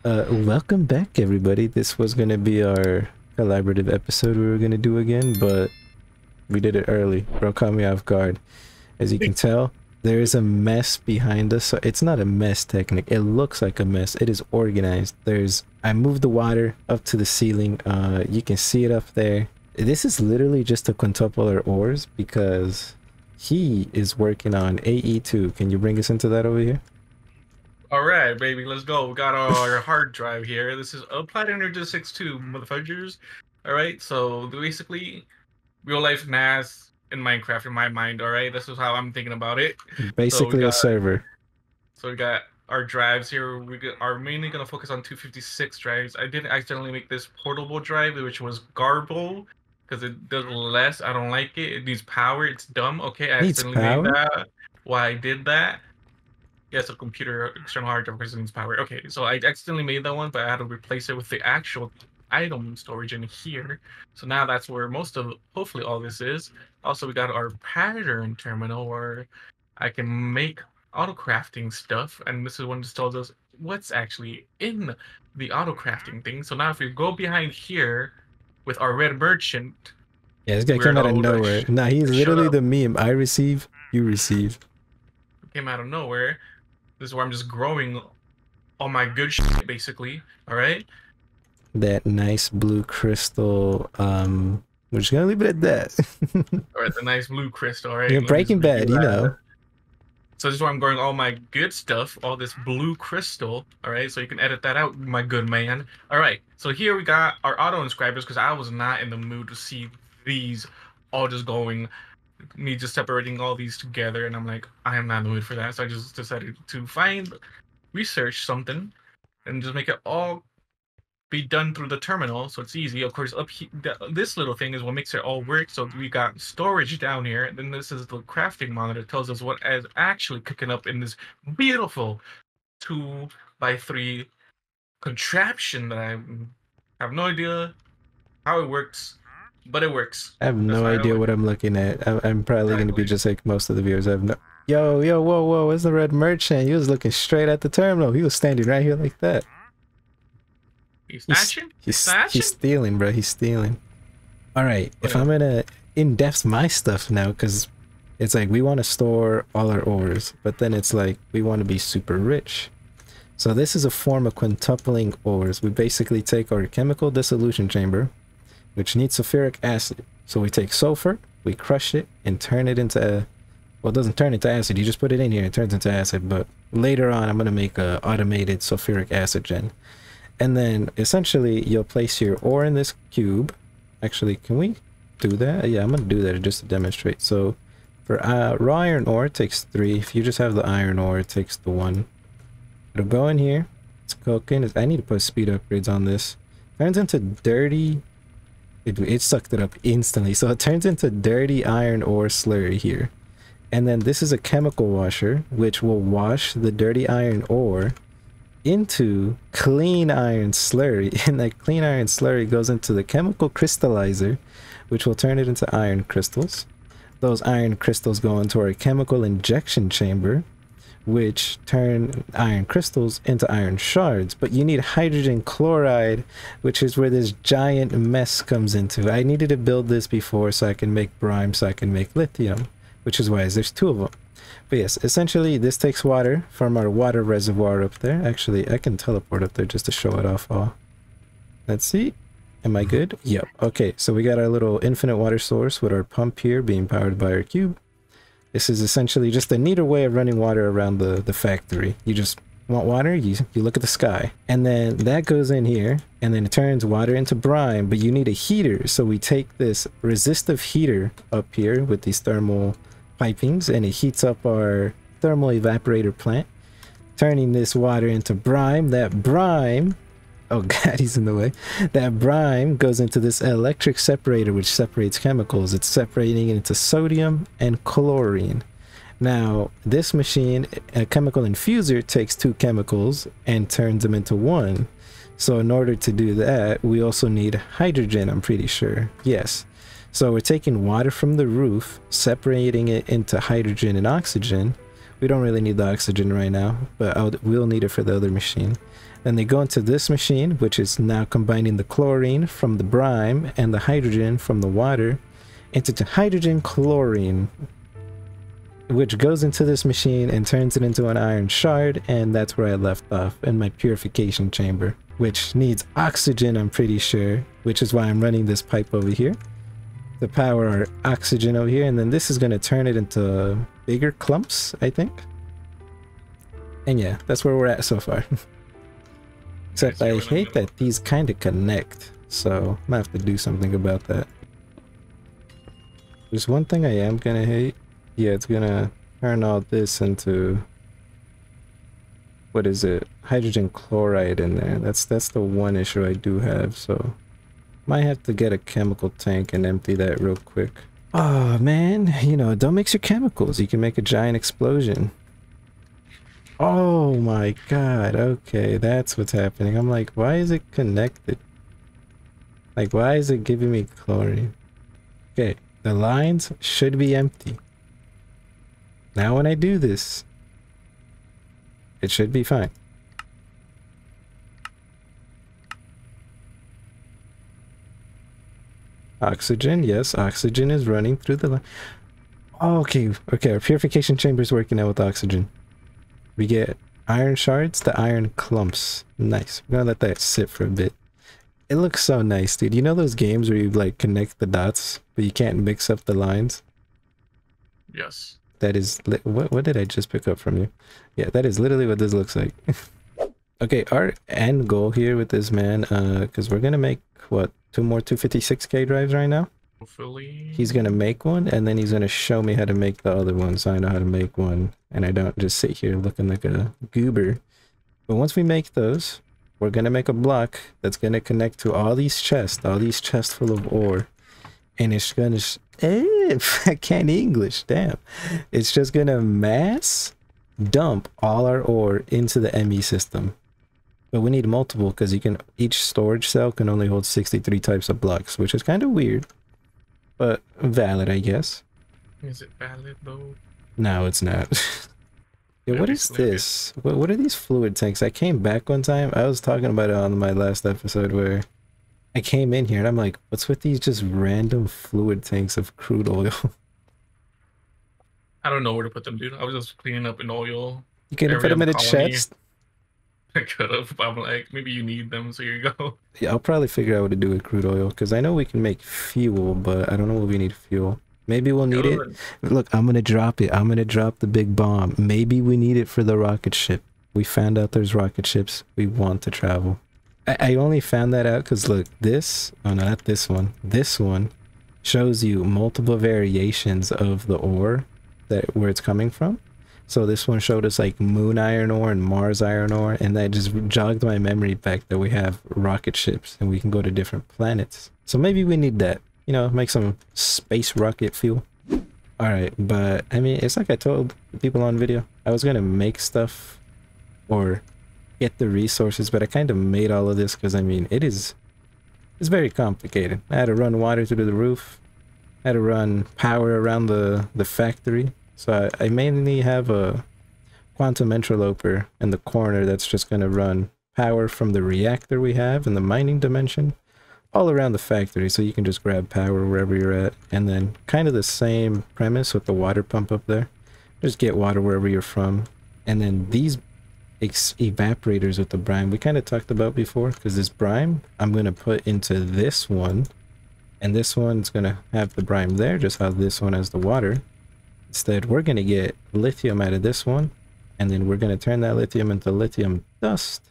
Welcome back, everybody. This was gonna be our collaborative episode we were gonna do again, but we did it early. Bro caught me off guard. As you can tell, there is a mess behind us. So it's not a mess, technically. It looks like a mess. It is organized. I moved the water up to the ceiling. You can see it up there. This is literally just to quintuple our ores because he is working on AE2. Can you bring us into that over here? All right, baby, let's go. We got our hard drive here. This is Applied Energy 6.2, motherfuckers. All right, so basically, real life NAS in Minecraft in my mind. All right, this is how I'm thinking about it. Basically a server. So we got our drives here. Are mainly gonna focus on 256 drives. I did accidentally make this portable drive, which was Garble, because it does less. I don't like it. It needs power. It's dumb. Okay, I accidentally made that. Why I did that? Yes, a computer external hard drive because it needs power. Okay, so I accidentally made that one, but I had to replace it with the actual item storage in here. So now that's where most of, hopefully all this is. Also, we got our pattern terminal where I can make auto crafting stuff, and this is when this tells us what's actually in the auto crafting thing. So now if we go behind here with our red merchant. Yeah, this guy came out of nowhere. Nah, he's literally the meme. I receive, you receive. Came out of nowhere. This is where I'm just growing all my good shit, basically. All right. That nice blue crystal. We're just gonna leave it at that. All right, the nice blue crystal. All right. You're Breaking Bad, you know. So this is where I'm growing all my good stuff, all this blue crystal. All right. So you can edit that out, my good man. All right. So here we got our auto inscribers because I was not in the mood to see these all just going. Me just separating all these together, and I'm like, I am not in the mood for that. So I just decided to research something and just make it all be done through the terminal, so it's easy. Of course, up here, this little thing is what makes it all work. So we got storage down here, and then this is the crafting monitor. It tells us what is actually cooking up in this beautiful 2x3 contraption that I have no idea how it works. But it works. I have no idea what I'm looking at. I'm probably going to be just like most of the viewers. I have no... Yo, whoa, where's the red merchant? He was looking straight at the terminal. He was standing right here like that. He's snatching? He's stealing, bro. He's stealing. Alright, if I'm going to in-depth my stuff now, because it's like we want to store all our ores, but then it's like we want to be super rich. So this is a form of quintupling ores. We basically take our chemical dissolution chamber, which needs sulfuric acid. So we take sulfur, we crush it, and turn it into, well, it doesn't turn into acid, you just put it in here, it turns into acid, but later on I'm going to make a automated sulfuric acid gen. And then essentially you'll place your ore in this cube. Actually, can we do that? Yeah, I'm going to do that just to demonstrate. So for raw iron ore, it takes 3. If you just have the iron ore, it takes the 1. It'll go in here, it's cooking. I need to put speed upgrades on this. Turns into dirty... It sucked it up instantly, so it turns into dirty iron ore slurry here. And then this is a chemical washer, which will wash the dirty iron ore into clean iron slurry. And that clean iron slurry goes into the chemical crystallizer, which will turn it into iron crystals. Those iron crystals go into our chemical injection chamber, which turn iron crystals into iron shards. But you need hydrogen chloride, which is where this giant mess comes into. I needed to build this before so I can make brine, so I can make lithium, which is why there's 2 of them. But yes, essentially this takes water from our water reservoir up there. Actually, I can teleport up there just to show it off all. Let's see. Am I good? Yep. Okay, so we got our little infinite water source with our pump here being powered by our cube. This is essentially just a neater way of running water around the factory. You just want water, you look at the sky. And then that goes in here, and then it turns water into brine, but you need a heater. So we take this resistive heater up here with these thermal pipings, and it heats up our thermal evaporator plant, turning this water into brine. That brine... Oh god, he's in the way. That brine goes into this electric separator, which separates chemicals. It's separating it into sodium and chlorine. Now, this machine, a chemical infuser, takes 2 chemicals and turns them into 1. So in order to do that, we also need hydrogen, I'm pretty sure. Yes. So we're taking water from the roof, separating it into hydrogen and oxygen. We don't really need the oxygen right now, but we'll need it for the other machine. Then they go into this machine, which is now combining the chlorine from the brine and the hydrogen from the water into hydrogen chlorine, which goes into this machine and turns it into an iron shard, and that's where I left off, in my purification chamber, which needs oxygen, I'm pretty sure, which is why I'm running this pipe over here to power our oxygen over here, and then this is going to turn it into bigger clumps, I think. And yeah, that's where we're at so far. Except I hate that these kind of connect, so I'm gonna have to do something about that. There's one thing I am gonna hate. Yeah, it's gonna turn all this into, what is it, hydrogen chloride in there. That's the one issue I do have, so might have to get a chemical tank and empty that real quick. Oh man, you know, don't mix your chemicals. You can make a giant explosion. Oh my god, okay, that's what's happening. I'm like, why is it connected? Like, why is it giving me chlorine? Okay, the lines should be empty. Now when I do this, it should be fine. Oxygen, yes, oxygen is running through the line. Oh, okay, our purification chamber is working out with oxygen. We get iron shards, the iron clumps. Nice. We're gonna let that sit for a bit. It looks so nice, dude. You know those games where you like connect the dots, but you can't mix up the lines? Yes. That is what did I just pick up from you? Yeah, that is literally what this looks like. Okay, our end goal here with this man, because we're gonna make what, 2 more 256K drives right now? Hopefully. He's gonna make one, and then he's gonna show me how to make the other one, so I know how to make one, and I don't just sit here looking like a goober. But once we make those, we're gonna make a block that's gonna connect to all these chests full of ore, and it's gonna I can't English, damn. It's just gonna mass dump all our ore into the ME system. But we need multiple, because each storage cell can only hold 63 types of blocks, which is kind of weird. But valid, I guess. Is it valid though? No, it's not. Yeah, what is this? What are these fluid tanks? I came back one time. I was talking about it on my last episode where I came in here and I'm like, what's with these just random fluid tanks of crude oil? I don't know where to put them, dude. I was just cleaning up in oil. You could put them in a chest? I could have, but I'm like, maybe you need them, so here you go. Yeah, I'll probably figure out what to do with crude oil, because I know we can make fuel, but I don't know what we need fuel. Maybe we'll need it. Look, I'm gonna drop it. I'm gonna drop the big bomb. Maybe we need it for the rocket ship. We found out there's rocket ships. We want to travel. I only found that out because look, this, oh no, not this one. This one shows you multiple variations of the ore where it's coming from. So this one showed us like moon iron ore and Mars iron ore, and that just jogged my memory back that we have rocket ships and we can go to different planets. So maybe we need that, you know, make some space rocket fuel. All right, but I mean, it's like I told the people on video, I was gonna make stuff or get the resources, but I kind of made all of this because I mean, it's very complicated. I had to run water through the roof, I had to run power around the factory. So I mainly have a quantum interloper in the corner that's just going to run power from the reactor we have in the mining dimension all around the factory, so you can just grab power wherever you're at. And then kind of the same premise with the water pump up there. Just get water wherever you're from. And then these evaporators with the brine we kind of talked about before, because this brine I'm going to put into this one, and this one's going to have the brine there, just how this one has the water. Instead, we're going to get lithium out of this one, and then we're going to turn that lithium into lithium dust,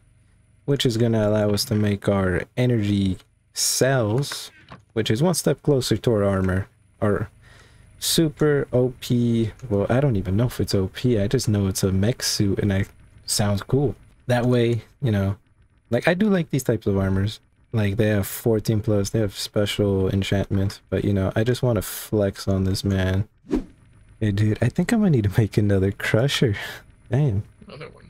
which is going to allow us to make our energy cells, which is one step closer to our armor, our super OP, well, I don't even know if it's OP, I just know it's a mech suit, and it sounds cool. That way, you know, like, I do like these types of armors. Like, they have 14 plus, they have special enchantments, but, you know, I just want to flex on this man. Hey dude, I think I'm gonna need to make another crusher. Damn. Another one.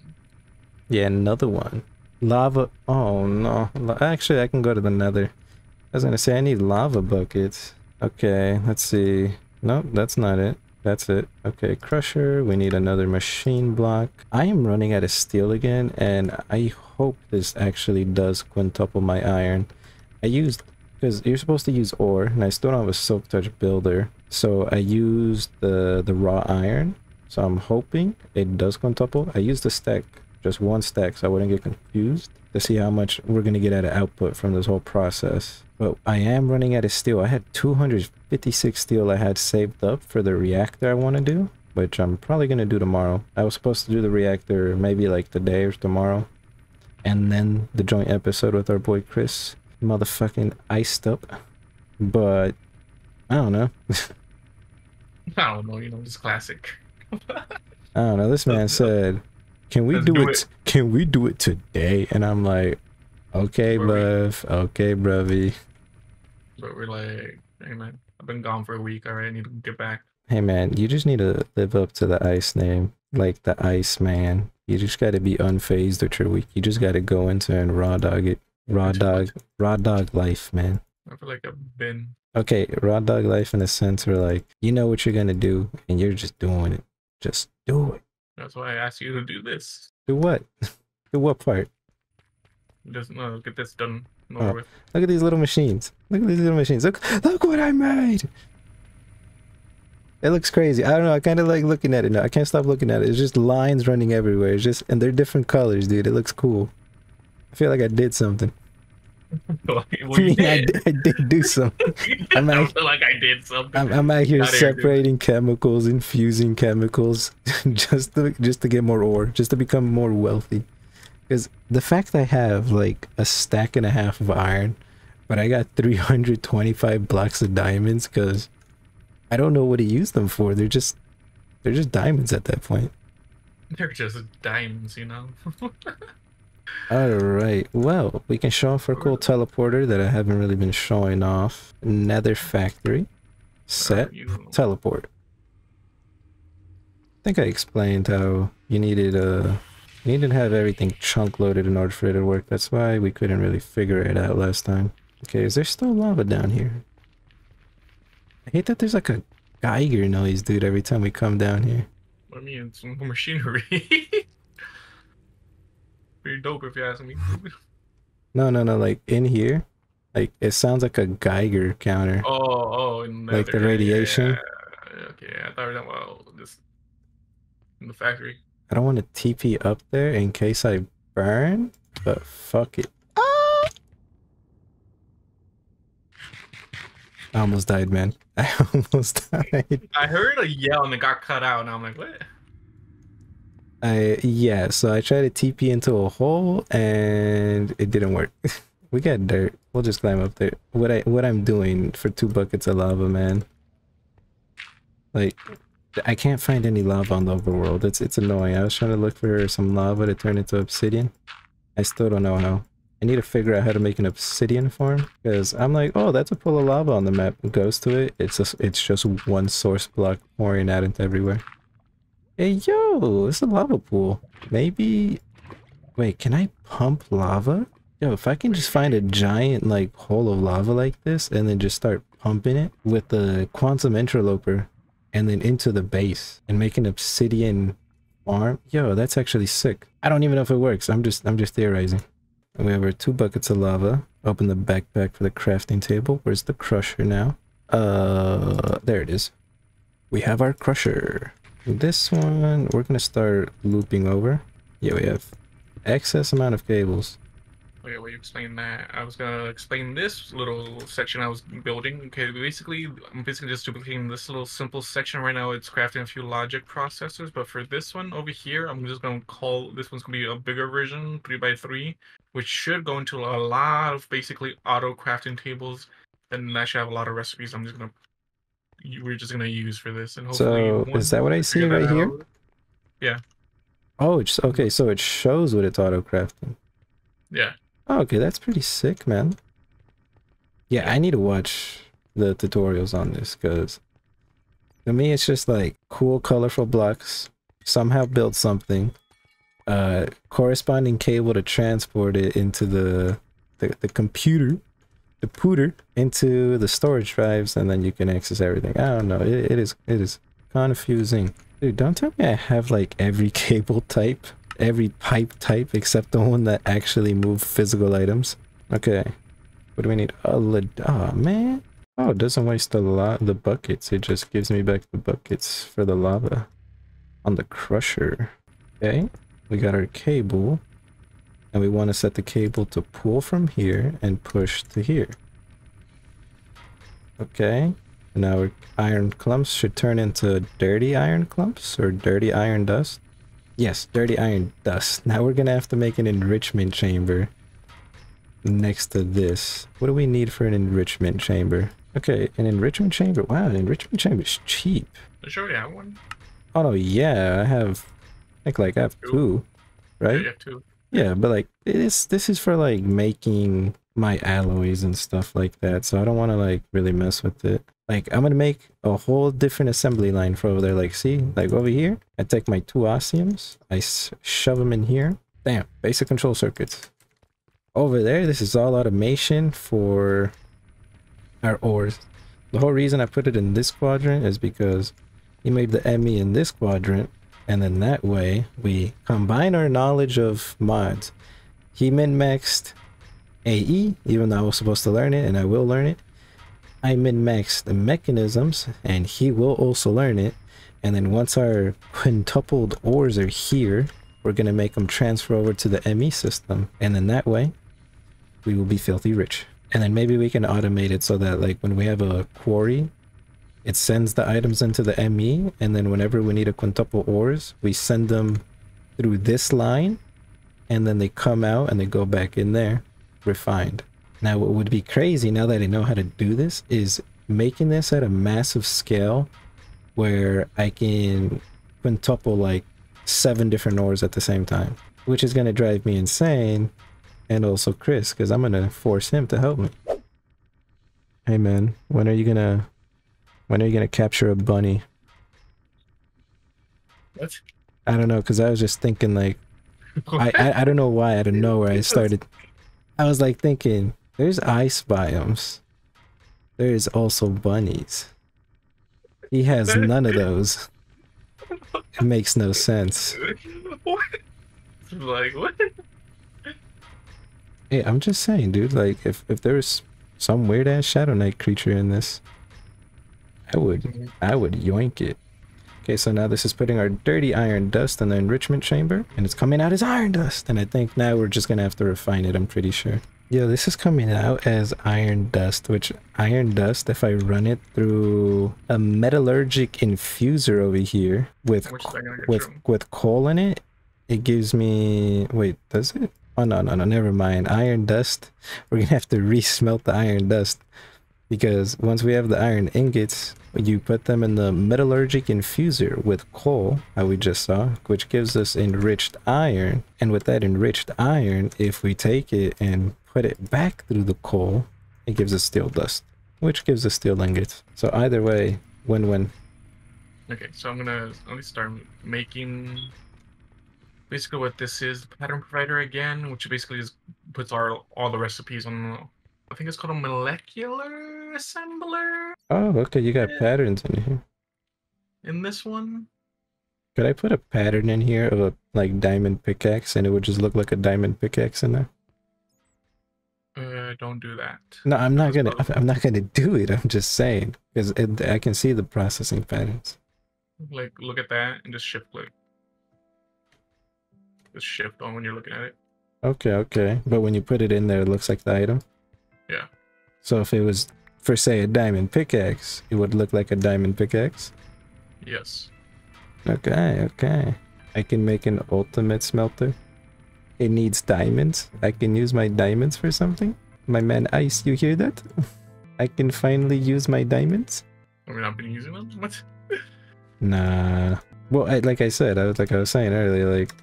Yeah, another one. Lava. Oh no. Actually, I can go to the nether. I was gonna say I need lava buckets. Okay, let's see. Nope, that's not it. That's it. Okay, crusher. We need another machine block. I am running out of steel again, and I hope this actually does quintuple my iron. I used, because you're supposed to use ore, and I still don't have a silk touch builder, so I used the raw iron. So I'm hoping it does quintuple. I used a stack, just one stack, so I wouldn't get confused, to see how much we're gonna get out of output from this whole process. But I am running out of steel. I had 256 steel I had saved up for the reactor I want to do, which I'm probably gonna do tomorrow. I was supposed to do the reactor maybe like today or tomorrow, and then the joint episode with our boy Chris, motherfucking iced up. But I don't know. I don't know, you know, just classic. I don't know. This man said, "Can we do it? Can we do it today?" And I'm like, "Okay, bruv. Okay, bruvy." But we're like, hey man, I've been gone for a week. All right, I need to get back. Hey man, you just need to live up to the ice name, like the Ice Man. You just got to be unfazed with your week. You just got to go into and raw dog it. Raw dog life, man. I feel like I've been. Okay, raw dog life in a sense where like, you know what you're gonna do and you're just doing it. Just do it. That's why I asked you to do this. Do what? Do what part? Just get this done. Oh, look at these little machines. Look at these little machines. Look what I made. It looks crazy. I don't know. I kind of like looking at it now. I can't stop looking at it. It's just lines running everywhere. It's just, and they're different colors, dude. It looks cool. I feel like I did something. Well, I did do something. I feel like I did something. I'm out here separating chemicals, infusing chemicals, just to get more ore, just to become more wealthy. Because the fact I have like a stack and a half of iron, but I got 325 blocks of diamonds, because I don't know what to use them for. They're just diamonds at that point. They're just diamonds, you know. Alright, well, we can show off our cool teleporter that I haven't really been showing off. Nether factory. Set. Teleport. I think I explained how you needed to have everything chunk loaded in order for it to work. That's why we couldn't really figure it out last time. Okay, is there still lava down here? I hate that there's like a Geiger noise, dude, every time we come down here. I mean, it's machinery. Pretty dope if you ask me. No, like in here, like it sounds like a Geiger counter. Oh, like the radiation. Yeah. Okay, I thought we were talking about this in the factory. I don't want to TP up there in case I burn, but fuck it. Ah! I almost died, man. I almost died. I heard a yell and it got cut out, and I'm like, what? Yeah, so I tried to TP into a hole and it didn't work. We got dirt. We'll just climb up there. What I'm doing for 2 buckets of lava, man. Like, I can't find any lava on the overworld. It's annoying. I was trying to look for some lava to turn into obsidian. I still don't know how. I need to figure out how to make an obsidian farm, because I'm like, oh, that's a pool of lava on the map. It goes to it. It's just one source block pouring out into everywhere. Hey, yo, it's a lava pool. Maybe... Wait, can I pump lava? Yo, if I can just find a giant, like, hole of lava like this, and then just start pumping it with the quantum interloper, and then into the base, and make an obsidian farm. Yo, that's actually sick. I don't even know if it works. I'm just theorizing. And we have our 2 buckets of lava. Open the backpack for the crafting table. Where's the crusher now? There it is. We have our crusher. This one, we're gonna start looping over. Yeah, we have excess amount of cables. Okay, well, you explain that. I was gonna explain this little section I was building. Okay, basically, I'm just duplicating this little simple section right now. It's crafting a few logic processors, but for this one over here, I'm just gonna call this one's gonna be a bigger version, 3x3, which should go into a lot of basically auto crafting tables. And that should have a lot of recipes. We're just gonna use for this, and hopefully. So is that what I see right here? Yeah. Oh, it's okay. So it shows what it's auto crafting. Yeah. Oh, okay, that's pretty sick, man. Yeah, I need to watch the tutorials on this, because to me it's just like cool, colorful blocks. Somehow build something. Corresponding cable to transport it into the computer. The pooter into the storage drives, and then you can access everything. I don't know. It is confusing. Dude, don't tell me I have like every cable type every pipe type except the one that actually move physical items. Okay. What do we need? Oh, man. Oh, it doesn't waste the buckets. It just gives me back the buckets for the lava on the crusher. Okay. We got our cable. And we want to set the cable to pull from here and push to here. Okay. And now our iron clumps should turn into dirty iron clumps or dirty iron dust. Yes, dirty iron dust. Now we're gonna have to make an enrichment chamber next to this. What do we need for an enrichment chamber? Okay, an enrichment chamber. Wow, an enrichment chamber is cheap. You sure you have one? Oh no, yeah, I have. I think I have two, right? Yeah, you have two. Yeah, but like this is for like making my alloys and stuff like that. So I don't want to like really mess with it. Like I'm gonna make a whole different assembly line for over there. Like see, like over here, I take my two osmiums, I shove them in here. Damn, basic control circuits. Over there, this is all automation for our ores. The whole reason I put it in this quadrant is because he made the ME in this quadrant, and then that way we combine our knowledge of mods. He min-maxed AE, even though I was supposed to learn it, and I will learn it. I min-maxed the mechanisms, and he will also learn it. And then once our quintupled ores are here, we're gonna make them transfer over to the ME system, and then that way we will be filthy rich. And then maybe we can automate it so that like when we have a quarry, it sends the items into the ME, and then whenever we need a quintuple ores, we send them through this line, and then they come out and they go back in there refined. Now what would be crazy now that I know how to do this is making this at a massive scale where I can quintuple like 7 different ores at the same time, which is going to drive me insane, and also Chris, because I'm going to force him to help me. Hey man, when are you gonna capture a bunny? What? I don't know, because I was just thinking like I don't know why out of nowhere I started. I was like thinking, there's ice biomes. There's also bunnies. He has none of those. It makes no sense. What? Like what? Hey, I'm just saying, dude, like if there's some weird ass Shadow Knight creature in this, I would yoink it. Okay, so now this is putting our dirty iron dust in the enrichment chamber, and it's coming out as iron dust, and I think now we're just gonna have to refine it, I'm pretty sure. Yeah, this is coming out as iron dust, which iron dust, if I run it through a metallurgic infuser over here with coal in it, it gives me, wait, does it? Oh no, never mind. Iron dust, we're gonna have to re-smelt the iron dust, because once we have the iron ingots, you put them in the metallurgic infuser with coal, how we just saw, which gives us enriched iron. And with that enriched iron, if we take it and put it back through the coal, it gives us steel dust, which gives us steel ingots. So either way, win-win. Okay, so I'm gonna start making basically what this is, the pattern provider again, which basically is puts all the recipes on. I think it's called a molecular assembler. Oh, okay, you got patterns in here. In this one? Could I put a pattern in here of a like diamond pickaxe and it would just look like a diamond pickaxe in there? Don't do that. No, I'm not gonna do it. I'm just saying, because I can see the processing patterns. Like, look at that and just shift click. Just shift on when you're looking at it. Okay. But when you put it in there, it looks like the item? Yeah. So if it was, for say, a diamond pickaxe, it would look like a diamond pickaxe? Yes. Okay. I can make an ultimate smelter. It needs diamonds. I can use my diamonds for something? My man Ice, you hear that? I can finally use my diamonds? I mean, I've been using them? What? Nah. Well, like I said, I was saying earlier, like,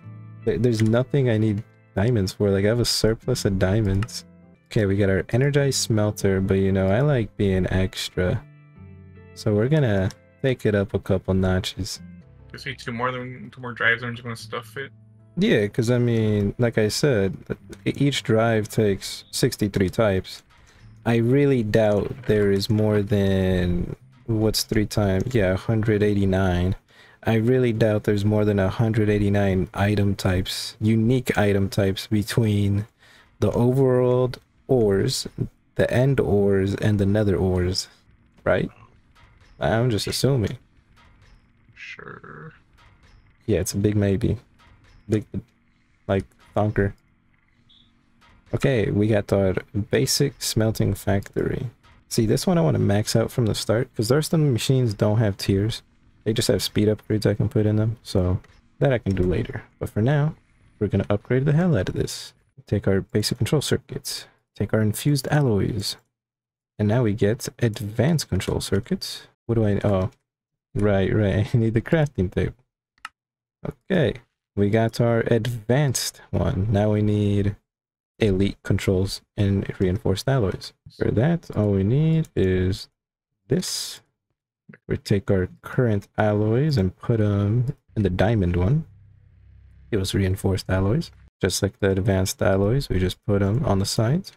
there's nothing I need diamonds for. Like, I have a surplus of diamonds. Okay, we got our energized smelter, but you know, I like being extra. So we're gonna take it up a couple notches. Just need two more drives and I'm just gonna stuff it. Yeah, because I mean, like I said, each drive takes 63 types. I really doubt there is more than, what's 3 times? Yeah, 189. I really doubt there's more than 189 item types, unique item types between the overworld ores, the end ores, and the nether ores, right? I'm just assuming. Sure. Yeah, it's a big maybe. Big, like, thonker. Okay, we got our basic smelting factory. See, this one I want to max out from the start, because the rest of the machines don't have tiers. They just have speed upgrades I can put in them, so that I can do later. But for now, we're going to upgrade the hell out of this. Take our basic control circuits, take our infused alloys, and now we get advanced control circuits. What do I... oh, right, I need the crafting table. Okay, we got our advanced one. Now we need elite controls and reinforced alloys. For that, all we need is this. We take our current alloys and put them in the diamond one. It was reinforced alloys. Just like the advanced alloys, we just put them on the sides.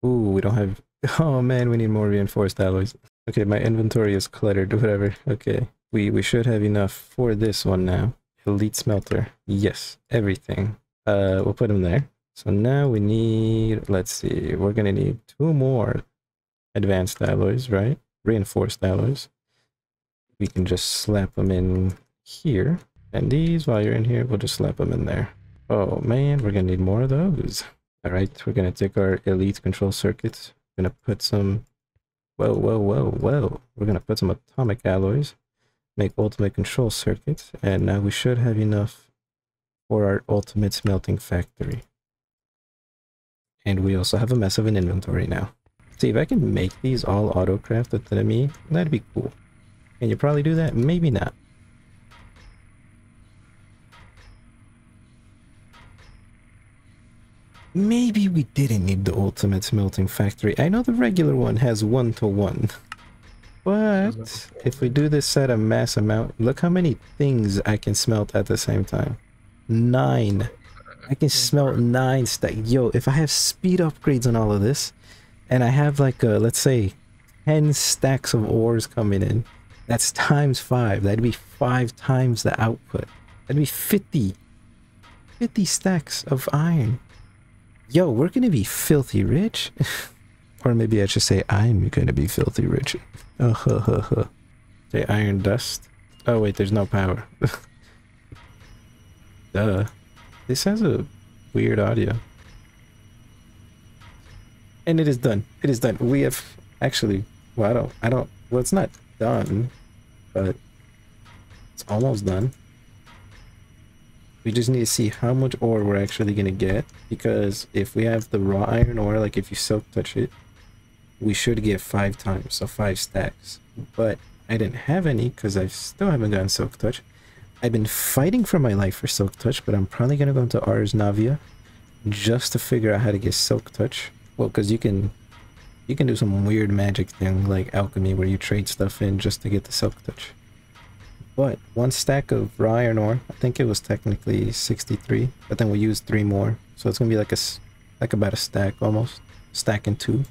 Ooh, we don't have... oh man, we need more reinforced alloys. Okay, my inventory is cluttered, whatever. Okay, we should have enough for this one now. Elite smelter. Yes, everything. We'll put them there. So now we need, let's see, we're gonna need 2 more advanced alloys, right? Reinforced alloys. We can just slap them in here. And these, while you're in here, we'll just slap them in there. Oh man, we're gonna need more of those. Alright, we're gonna take our elite control circuits. We're gonna put some, whoa. We're gonna put some atomic alloys. Make ultimate control circuits. And now we should have enough for our ultimate smelting factory. And we also have a mess of an inventory now. See, if I can make these all auto-craft within me, that'd be cool. Can you probably do that? Maybe not. Maybe we didn't need the ultimate smelting factory. I know the regular one has 1-to-1. But if we do this at a mass amount, look how many things I can smelt at the same time. 9. I can smelt 9 stack. Yo, if I have speed upgrades on all of this, and I have like a, let's say, 10 stacks of ores coming in, that's times 5. That'd be 5 times the output. That'd be 50 stacks of iron. Yo, we're gonna be filthy rich. Or maybe I should say I'm gonna be filthy rich. Say iron dust. Oh wait, there's no power. Duh. This has a weird audio. And it is done. It is done. We have actually, well, well, it's not done, but it's almost done. We just need to see how much ore we're actually going to get, because if we have the raw iron ore, like if you silk touch it, we should get 5 times, so 5 stacks. But I didn't have any because I still haven't gotten silk touch. I've been fighting for my life for silk touch, but I'm probably going to go into Ars Navia just to figure out how to get silk touch. Well, because you can do some weird magic thing like alchemy where you trade stuff in just to get the silk touch. But 1 stack of raw iron ore, I think it was technically 63, but then we used 3 more, so it's gonna be like about a stack almost, stack in 2.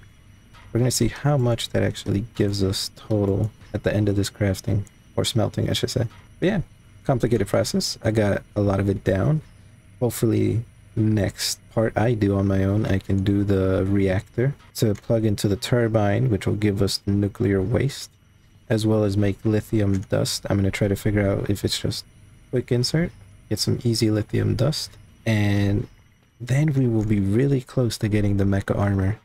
We're gonna see how much that actually gives us total at the end of this crafting, or smelting I should say. But yeah, complicated process. I got a lot of it down. Hopefully next part I do on my own, I can do the reactor to plug into the turbine, which will give us the nuclear waste, as well as make lithium dust. I'm going to try to figure out if it's just quick insert, get some easy lithium dust, and then we will be really close to getting the mecha armor.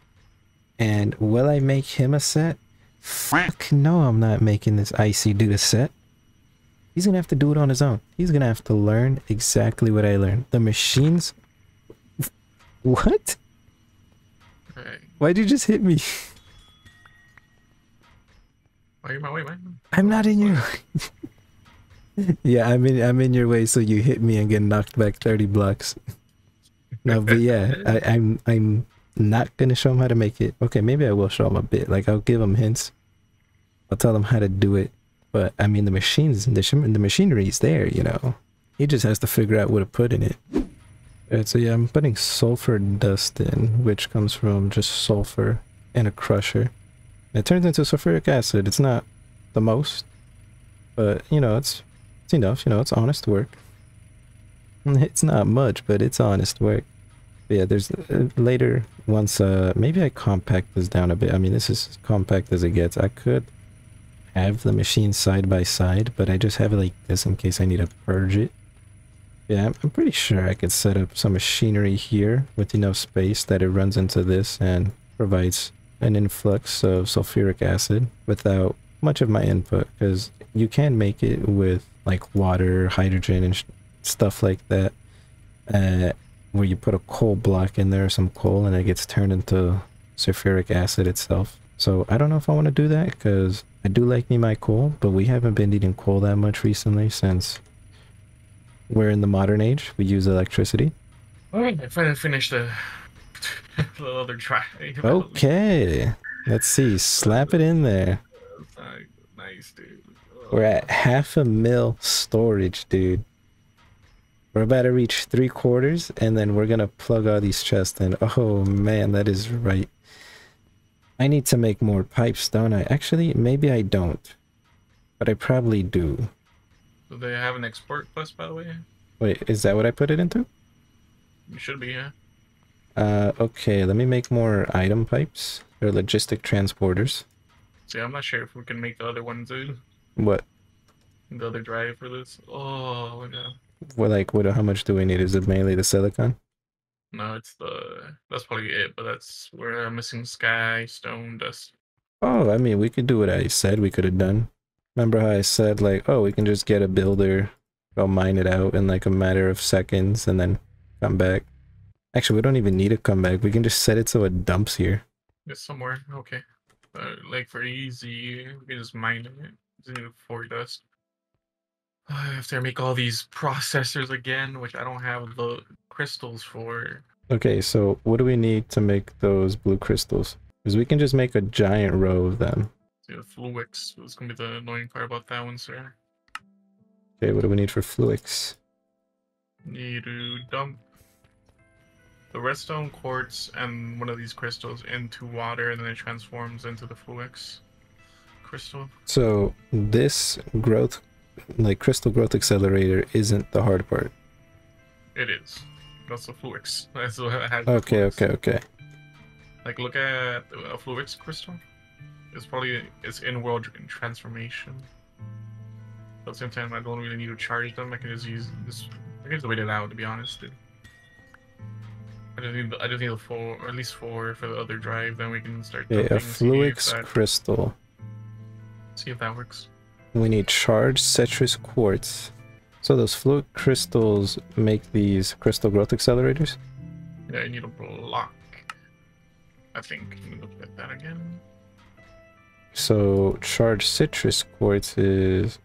And will I make him a set? Fuck no, I'm not making this icy dude a set. He's going to have to do it on his own. He's going to have to learn exactly what I learned. The machines... What? Right. Why'd you just hit me? Why are you in my way, man? I'm not in your way. Yeah, I'm in your way, so you hit me and get knocked back 30 blocks. No, but yeah, I'm not gonna show him how to make it. Okay, maybe I will show him a bit. Like, I'll give him hints. I'll tell him how to do it. But I mean, the machinery is there, you know. He just has to figure out what to put in it. Alright, so yeah, I'm putting sulfur dust in, which comes from just sulfur and a crusher. And it turns into sulfuric acid. It's not the most, but you know, it's It's enough, you know, it's honest work. It's not much, but it's honest work. But yeah, there's later, once, maybe I compact this down a bit. I mean, this is as compact as it gets. I could have the machine side by side, but I just have it like this in case I need to purge it. Yeah, I'm pretty sure I could set up some machinery here with enough space that it runs into this and provides an influx of sulfuric acid without much of my input, because you can make it with like water, hydrogen, and stuff like that, where you put a coal block in there, some coal, and it gets turned into sulfuric acid itself. So I don't know if I want to do that, because I do like me my coal, but we haven't been eating coal that much recently since we're in the modern age. We use electricity. Alright, I finally finished the other try. Okay. Let's see. Slap it in there. Nice, dude. We're at 500,000 storage, dude. We're about to reach 3/4, and then we're gonna plug all these chests in. Oh man, that is right. I need to make more pipes, don't I? Actually, maybe I don't. But I probably do. Do they have an export quest, by the way? Wait, is that what I put it into? You should be, yeah. Okay, let me make more item pipes. They're logistic transporters. See, I'm not sure if we can make the other one, dude. What? The other drive for this. Oh my god. What, like, what, how much do we need? Is it mainly the silicon? No, that's probably it, but that's where I'm missing sky, stone, dust. Oh, I mean, we could do what I said we could have done. Remember how I said, like, oh, we can just get a builder, go mine it out in like a matter of seconds and then come back. Actually, we don't even need to come back. We can just set it so it dumps here. It's somewhere. Okay. Like for easy, we can just mine it. Just need 4 dust. I have to make all these processors again, which I don't have the crystals for. Okay, so what do we need to make those blue crystals? Because we can just make a giant row of them. The fluix is gonna be the annoying part about that one, sir. Okay, what do we need for fluix? Need to dump the redstone, quartz, and one of these crystals into water, and then it transforms into the fluix crystal. So this growth, like crystal growth accelerator, isn't the hard part. It is. That's the fluix. That's what I had. Okay, okay. Like, look at a fluix crystal. It's in-world transformation. But at the same time, I don't really need to charge them. I can just use this. I can just wait it out, to be honest, dude. I just need a 4, or at least 4 for the other drive. Then we can start. Okay, a fluix crystal. See if that works. We need charged citrus quartz. So those fluid crystals make these crystal growth accelerators? Yeah, I need a block. I think. Let me look at that again. So charged citrus quartz is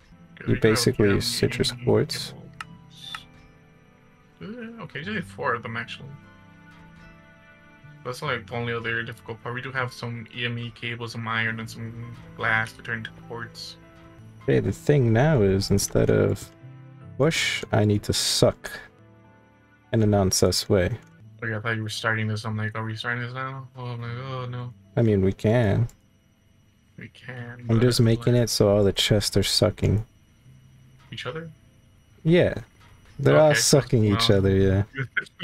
basically citrus quartz. Okay, just 4 of them actually. That's like the only other difficult part. We do have some EME cables, some iron, and some glass to turn to quartz. Okay, the thing now is instead of push, I need to suck in a non-sus way. Okay, I thought you were starting this. I'm like, are we starting this now? Oh, I'm like, oh no. I mean, we can. We can. I'm just making it so all the chests are sucking each other? Yeah. They're all sucking each other, yeah.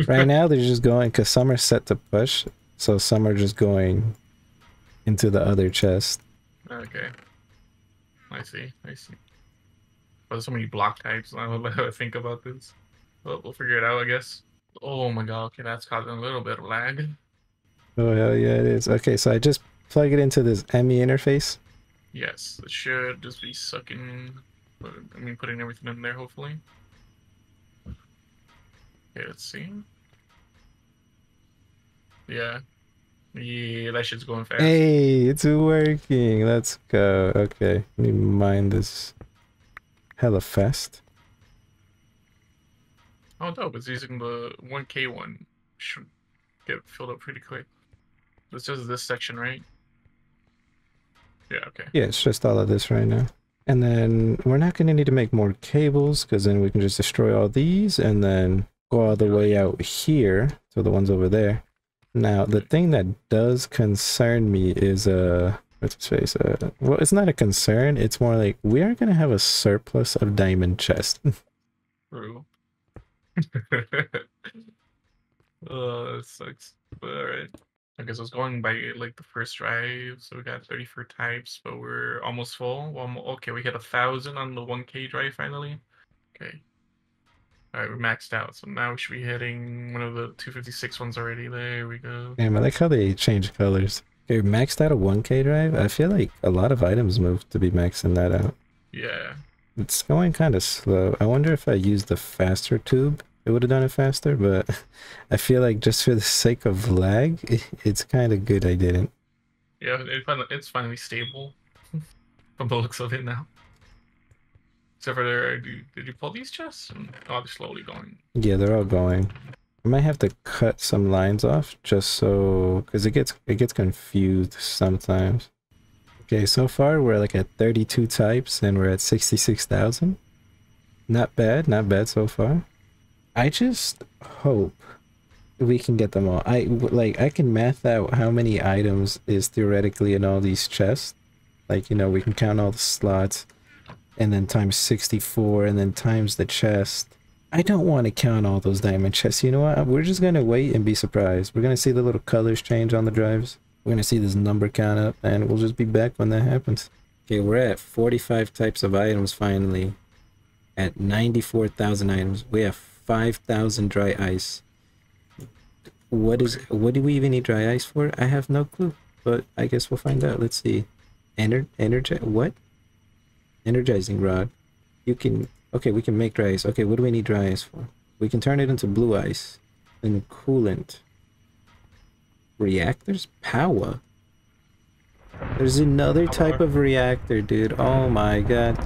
Right now they're just going, because some are set to push, so some are just going into the other chest. Okay. I see. But there's so many block types. I don't know how to think about this. Well, we'll figure it out, I guess. Oh my god, okay, that's causing a little bit of lag. Oh, hell yeah, it is. Okay, so I just plug it into this ME interface. Yes, it should just be sucking, putting everything in there, hopefully. Okay, let's see. Yeah. Yeah, that shit's going fast. Hey, it's working. Let's go. Okay, let me mine this hella fast. Oh, dope. It's using the 1K one. Should get filled up pretty quick. It's just this section, right? Yeah, okay. Yeah, it's just all of this right now. And then we're not going to need to make more cables, because then we can just destroy all these and then go all the way out here to the ones over there. Now, the thing that does concern me is What's his face? Well, it's not a concern. It's more like we are gonna have a surplus of diamond chests. True. Oh, that sucks. But alright. I guess I was going by like the first drive, so we got 34 types, but we're almost full. Well, okay, we hit 1,000 on the 1K drive finally. Okay. Alright, we're maxed out, so now we should be hitting one of the 256 ones already. There we go. Damn, I like how they change colors. Okay, maxed out a 1K drive. I feel like a lot of items moved to be maxing that out. Yeah. It's going kind of slow. I wonder if I used the faster tube, it would have done it faster, but I feel like just for the sake of lag, it's kind of good I didn't. Yeah, it's finally stable from the looks of it now. Except for did you pull these chests? Oh, they're slowly going. Yeah, they're all going. I might have to cut some lines off just so, because it gets confused sometimes. Okay, so far we're like at 32 types and we're at 66,000. Not bad so far. I just hope we can get them all. I can math out how many items is theoretically in all these chests. Like, you know, we can count all the slots and then times 64 and then times the chest. I don't want to count all those diamond chests. You know what? We're just going to wait and be surprised. We're going to see the little colors change on the drives. We're going to see this number count up and we'll just be back when that happens. Okay, we're at 45 types of items finally. At 94,000 items. We have 5,000 dry ice. What do we even need dry ice for? I have no clue, but I guess we'll find out. Let's see. What? Energizing rod. You can... Okay, we can make dry ice. Okay, what do we need dry ice for? We can turn it into blue ice. And coolant. Reactors? Power? There's another type of reactor, dude. Oh my god.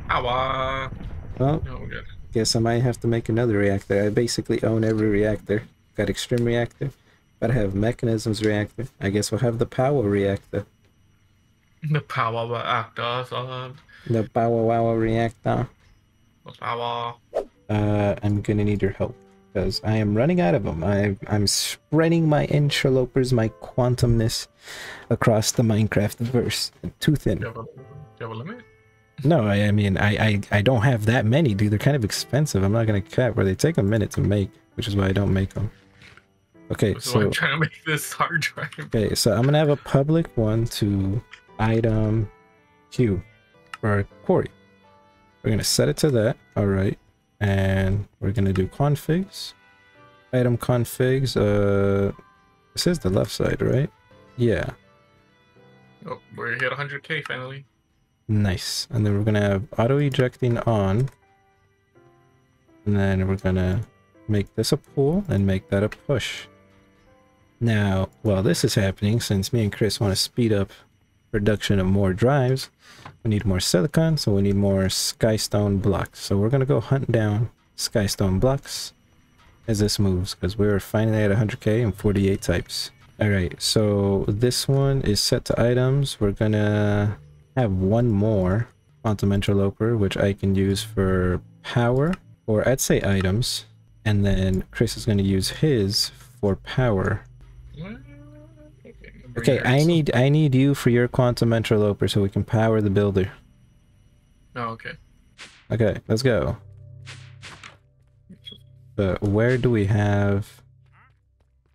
Power! Well, Oh, good. guess I might have to make another reactor. I basically own every reactor. Got extreme reactor. But I have mechanisms reactor. I guess we'll have the power reactor. The power reactor. The power wow reactor. The power. I'm gonna need your help because I am running out of them. I'm spreading my interlopers, my quantumness across the Minecraft verse. Too thin. Do you have a limit? No, I mean I don't have that many, dude. They're kind of expensive. I'm not gonna cap where they take a minute to make, which is why I don't make them. Okay, so I'm trying to make this hard drive. Okay, so I'm gonna have a public one to item Q for quarry. We're gonna set it to that. All right, and we're gonna do configs, item configs. This is the left side, right? Yeah. Oh, we're hit 100K finally. Nice. And then we're gonna have auto ejecting on, and then we're gonna make this a pull and make that a push. Now, while this is happening, since me and Chris want to speed up production of more drives, we need more silicon, so we need more skystone blocks. So we're gonna go hunt down skystone blocks as this moves, because we're finally at 100K and 48 types. Alright, so this one is set to items. We're gonna have one more quantum interloper, which I can use for power, or I'd say items, and then Chris is gonna use his for power. Okay, I need you for your quantum interloper so we can power the builder. Oh, okay. Okay, let's go. But where do we have...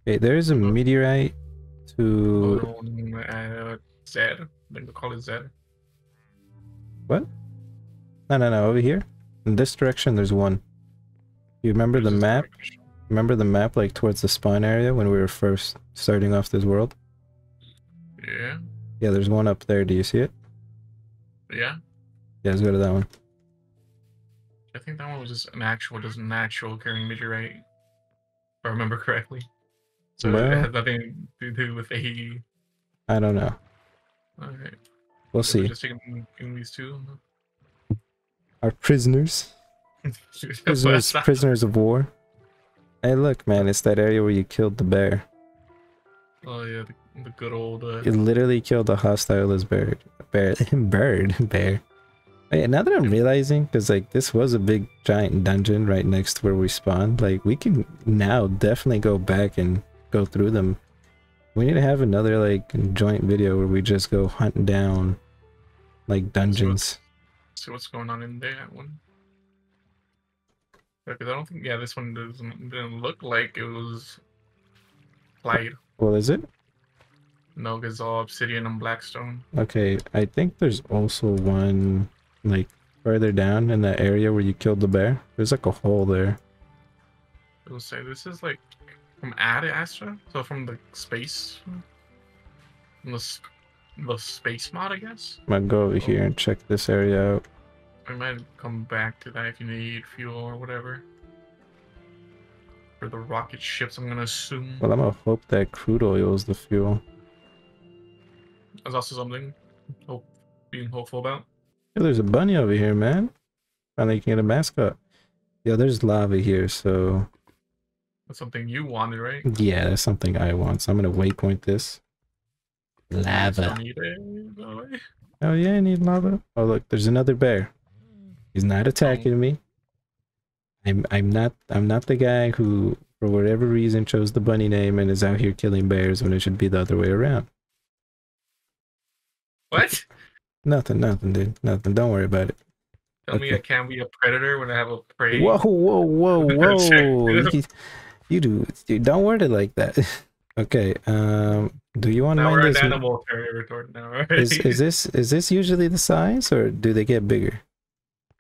Okay, there's a meteorite to... Zed. I think we call it Zed. What? No, over here? In this direction, there's one. You remember the map? Remember the map, like, towards the spawn area when we were first starting off this world? Yeah. Yeah, there's one up there. Do you see it? Yeah. Yeah, let's go to that one. I think that one was just an actual carrying meteorite, if I remember correctly. So well, it has nothing to do with AE. I don't know. Alright. We'll So we're see. just taking these two. Our prisoners. Prisoners of war. Hey, look, man, it's that area where you killed the bear. Oh yeah, the good old. You literally killed a hostile bird. Bear. Wait, now that I'm realizing, because like this was a big giant dungeon right next to where we spawned, like we can now definitely go back and go through them We need to have another like joint video where we just go hunting down like dungeons. See what's going on in that one. Because I don't think, yeah, this one didn't look like it was played. Well, is it? No, because it's all obsidian and blackstone. Okay, I think there's also one like further down in that area where you killed the bear. There's like a hole there. It will say this is like from Ad Astra, so from the space, from the space mod, I guess. I'm gonna go over here and check this area out. I might come back to that if you need fuel or whatever. For the rocket ships, I'm gonna assume. Well, I'm gonna hope that crude oil is the fuel. That's also something being hopeful about. Yeah, there's a bunny over here, man. Finally, you can get a mascot. Yeah, there's lava here, so... That's something you wanted, right? Yeah, that's something I want, so I'm gonna waypoint this. Lava. Oh yeah, I need lava. Oh look, there's another bear. He's not attacking me. I'm not the guy who, for whatever reason, chose the bunny name and is out here killing bears when it should be the other way around. What? Nothing, dude. Nothing. Don't worry about it. Tell me I can't be a predator when I have a prey. Whoa. you don't word it like that. Okay, do you want to mind this? Animal territory now, right? Is this usually the size, or do they get bigger?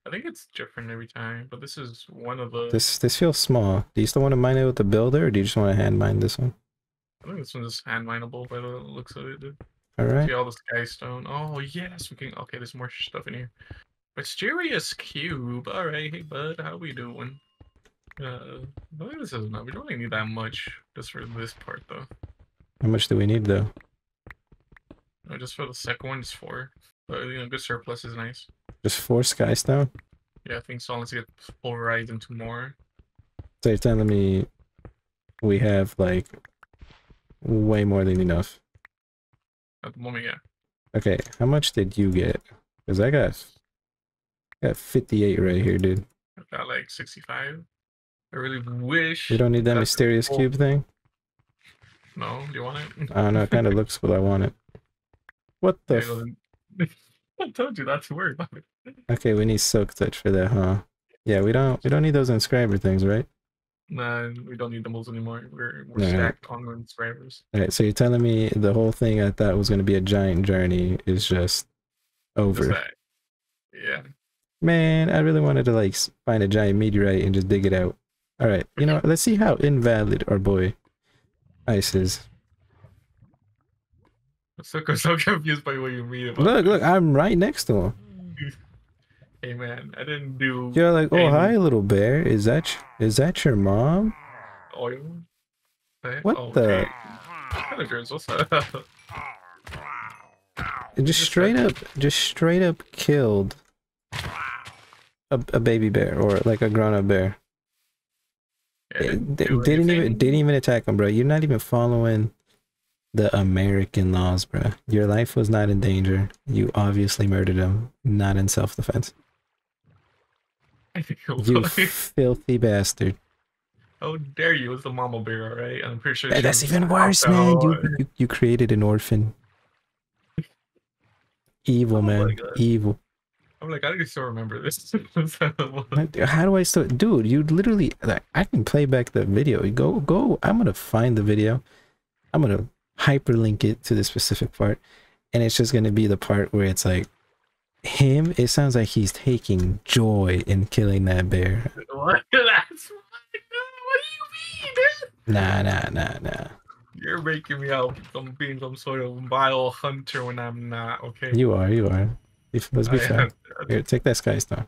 I think it's different every time, but this is one of the... This feels small. Do you still want to mine it with the builder, or do you just want to hand mine this one? I think this one's just hand mineable by the looks of it, dude. Alright. See all the sky stone. Oh yes, we can... Okay, there's more stuff in here. Mysterious cube. Alright, hey bud, how we doing? I think this is enough. We don't really need that much just for this part though. How much do we need though? No, just for the second one, just 4. But you know, good surplus is nice. Just 4 skystone? Yeah, I think so. Unless you get pulverized into more. So you're telling me we have like way more than enough. At the moment, yeah. Okay, how much did you get? Because I got 58 right here, dude. I got like 65. I really wish. You don't need that mysterious cube thing? No, do you want it? I don't know, it kind of looks what I want it. What the I told you not to worry about it. Okay, we need silk touch for that, huh? Yeah, we don't need those inscriber things, right? Nah, we don't need the moles anymore. We're stacked on inscribers. Alright, so you're telling me the whole thing I thought was gonna be a giant journey is just over. Just yeah. Man, I really wanted to like find a giant meteorite and just dig it out. Alright, you know, let's see how invalid our boy Ice is. I'm so confused by what you mean. Look, I'm right next to him. Hey man, I didn't do... You're like, oh hi little bear, is that your mom? Oil? What the? It just straight up killed a baby bear, or like a grown-up bear. Yeah, didn't even attack him, bro. You're not even following the American laws, bro. Your life was not in danger. You obviously murdered him, not in self-defense. You filthy bastard. How dare you? It's the mama bear, alright? I'm pretty sure that's even worse, man. You created an orphan. Evil, man. Evil. I'm like, I can still remember this. How do I still... Dude, you literally... Like, I can play back the video. Go. I'm gonna find the video. I'm gonna hyperlink it to the specific part. And it's just gonna be the part where it's like... Him, it sounds like he's taking joy in killing that bear. What? That's... What do you mean, Nah. You're making me out being some sort of vile hunter when I'm not, okay? You are. Let's be fair. Here, take that sky stone.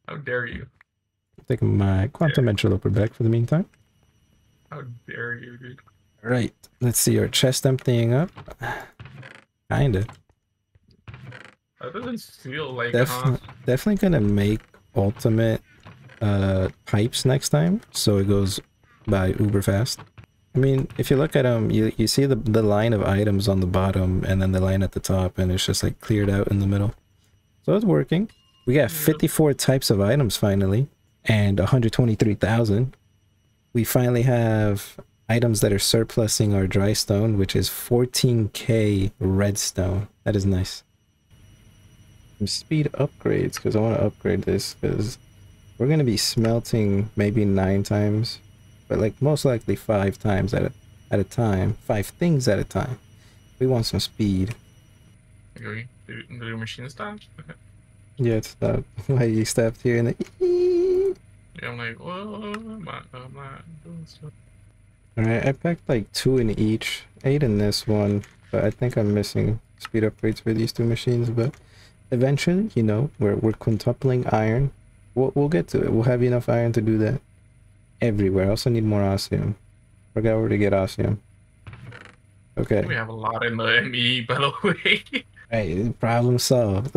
How dare you? Take my quantum interloper back for the meantime. How dare you, dude? Right. Let's see our chest emptying up. Kinda. That doesn't feel like definitely gonna make ultimate pipes next time, so it goes by uber fast. I mean, if you look at them, you see the line of items on the bottom and then the line at the top, and it's just like cleared out in the middle. So it's working. We got 54 types of items finally, and 123,000. We finally have items that are surplusing our dry stone, which is 14k redstone. That is nice. Some speed upgrades, because I want to upgrade this, because we're going to be smelting maybe 9 times, but like most likely 5 times at a time. 5 things at a time. We want some speed. Okay. Do your machine stop? Okay. Yeah, it's stopped. Why you stopped here and the Yeah, I'm like, whoa, I'm not doing stuff. Alright, I packed like 2 in each, 8 in this one, but I think I'm missing speed upgrades for these 2 machines, but eventually, you know, we're quintupling iron. We'll get to it. We'll have enough iron to do that everywhere. I also need more osmium. Forgot where to get osmium. Okay. We have a lot in the ME, by the way. Right, problem solved.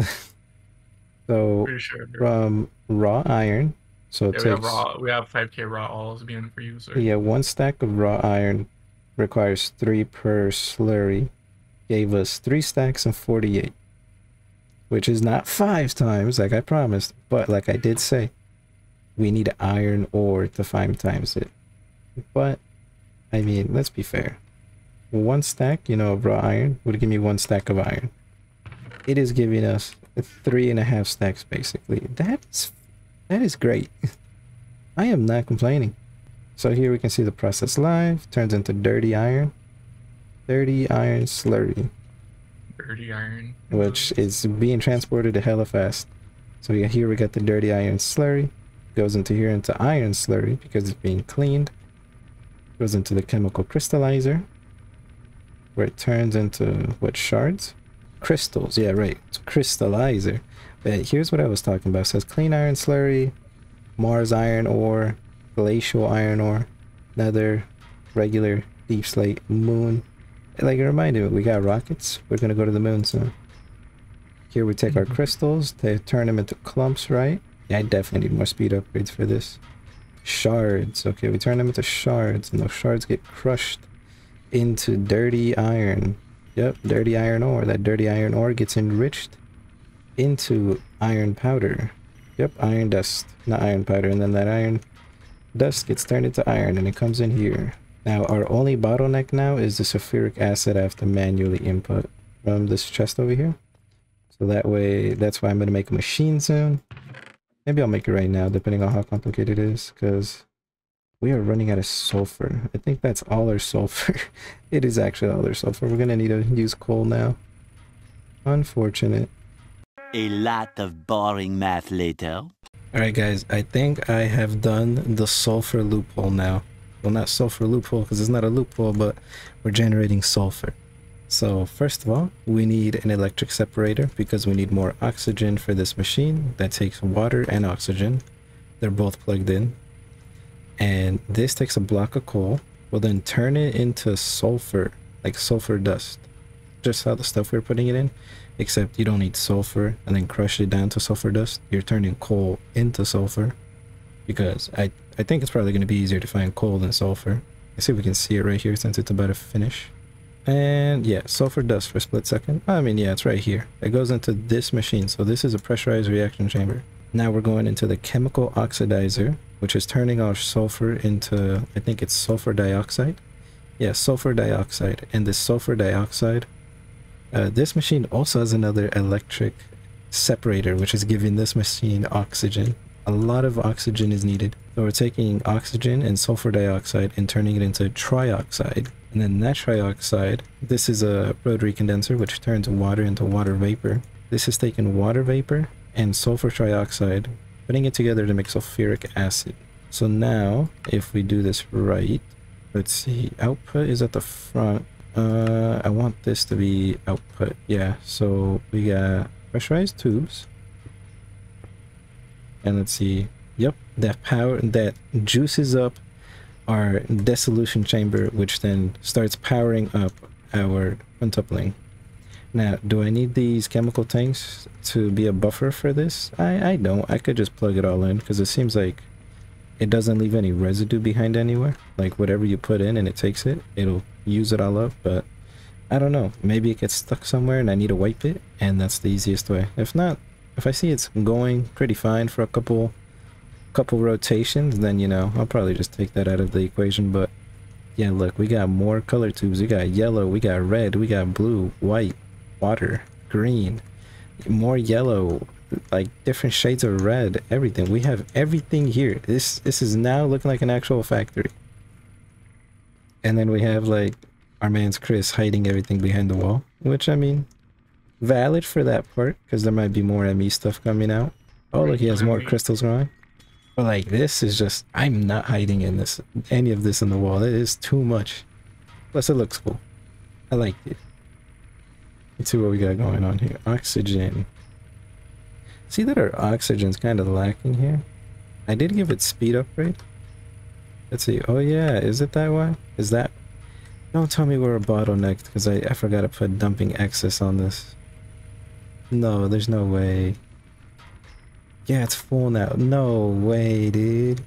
So, Pretty sure. from raw iron, so it Yeah, takes... we have 5k raw alls being for you, sir. Yeah, 1 stack of raw iron requires 3 per slurry. Gave us 3 stacks and 48. Which is not 5 times, like I promised, but like I did say, we need iron ore to 5 times it. But, I mean, let's be fair. 1 stack, you know, of raw iron would give me 1 stack of iron. It is giving us 3.5 stacks, basically. That is great. I am not complaining. So here we can see the process live. Turns into dirty iron. Dirty iron slurry. Dirty iron. Which is being transported to hella fast. So yeah, here we got the dirty iron slurry. Goes into here into iron slurry because it's being cleaned. Goes into the chemical crystallizer, where it turns into what, shards? Crystals, yeah, right. It's crystallizer. But here's what I was talking about. It says clean iron slurry, Mars iron ore, glacial iron ore, nether, regular, deep slate, moon. Like it reminded me, we got rockets. We're gonna go to the moon soon. Here we take our crystals, they turn them into clumps, right? Yeah, I definitely need more speed upgrades for this. Shards. Okay, we turn them into shards, and those shards get crushed into dirty iron. Yep, dirty iron ore. That dirty iron ore gets enriched into iron powder. Yep, iron dust, not iron powder. And then that iron dust gets turned into iron, and it comes in here. Now, our only bottleneck now is the sulfuric acid I have to manually input from this chest over here. So that way, that's why I'm going to make a machine soon. Maybe I'll make it right now, depending on how complicated it is, because we are running out of sulfur. I think that's all our sulfur. It is actually all our sulfur. We're going to need to use coal now. Unfortunate. A lot of boring math later. Alright guys, I think I have done the sulfur loophole now. Well, not sulfur loophole because it's not a loophole, but we're generating sulfur. So first of all, we need an electric separator because we need more oxygen for this machine that takes water and oxygen. They're both plugged in. And this takes a block of coal. We'll then turn it into sulfur, like sulfur dust. Just how the stuff we're putting it in, except you don't need sulfur and then crush it down to sulfur dust. You're turning coal into sulfur because I think it's probably going to be easier to find coal than sulfur. Let's see if we can see it right here since it's about to finish. And yeah, sulfur dust for a split second. I mean, yeah, it's right here. It goes into this machine. So this is a pressurized reaction chamber. Now we're going into the chemical oxidizer, which is turning our sulfur into, I think it's sulfur dioxide. Yeah, sulfur dioxide. And this sulfur dioxide, this machine also has another electric separator, which is giving this machine oxygen. A lot of oxygen is needed. So we're taking oxygen and sulfur dioxide and turning it into trioxide. And then that trioxide, this is a rotary condenser, which turns water into water vapor. This is taking water vapor and sulfur trioxide, putting it together to make sulfuric acid. So now, if we do this right, let's see, output is at the front. I want this to be output. Yeah, so we got pressurized tubes. And let's see, yep, that power, that juices up our dissolution chamber, which then starts powering up our quintupling. Now, do I need these chemical tanks to be a buffer for this? I don't. I could just plug it all in because it seems like it doesn't leave any residue behind anywhere. Like whatever you put in and it takes it, it'll use it all up. But I don't know. Maybe it gets stuck somewhere and I need to wipe it, and that's the easiest way. If not, if I see it's going pretty fine for a couple rotations, then, you know, I'll probably just take that out of the equation. But Yeah, look, we got more color tubes. We got yellow, we got red, we got blue, white, water, green, more yellow, like different shades of red, everything. We have everything here. This is now looking like an actual factory. And then we have like our man's Chris hiding everything behind the wall, which I mean, valid for that part, because there might be more ME stuff coming out. Oh, look, he has more crystals growing. But like this is just, I'm not hiding in this, any of this in the wall. It is too much. Plus it looks cool. I like it. Let's see what we got going on here. Oxygen. See that our oxygen's kind of lacking here? I did give it speed upgrade. Let's see. Oh yeah, is it that way? Is that... Don't tell me we're a bottlenecked because I forgot to put dumping excess on this. No, there's no way. Yeah, it's full now. No way, dude.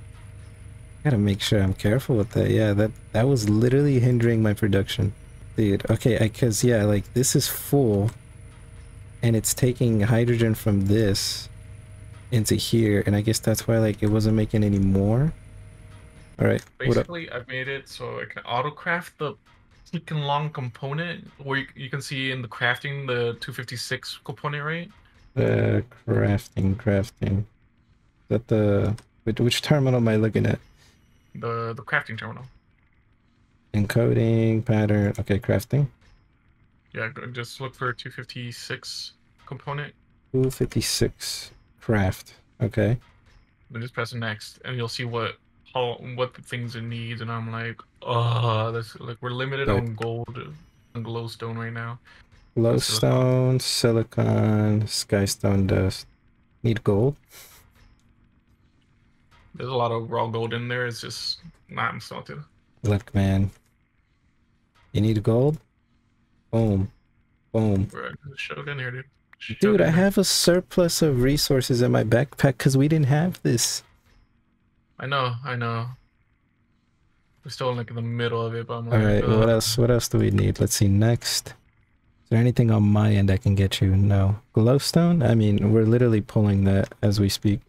Gotta make sure I'm careful with that. Yeah, that was literally hindering my production. Dude, okay, because yeah, like this is full and it's taking hydrogen from this into here, and I guess that's why like it wasn't making any more. Alright. Basically, I've made it so I can auto-craft the freaking long component where you can see in the crafting the 256 component, right? Crafting. Is that the... Which terminal am I looking at? The crafting terminal. Encoding, pattern, okay, crafting. Yeah, just look for 256 component. 256 craft, okay. Then just press next, and you'll see what the things it needs. And I'm like, oh, that's like we're limited on gold and glowstone right now. Glowstone, silicon, skystone dust. Need gold? There's a lot of raw gold in there. It's just not insulted. Look, man. You need gold? Boom. Boom. Right, shove it in here, dude. Dude, I have a surplus of resources in my backpack because we didn't have this. I know. We're still like in the middle of it, but I'm like, alright, what else? What else do we need? Let's see, next. Is there anything on my end I can get you? No. Glowstone? I mean, we're literally pulling that as we speak.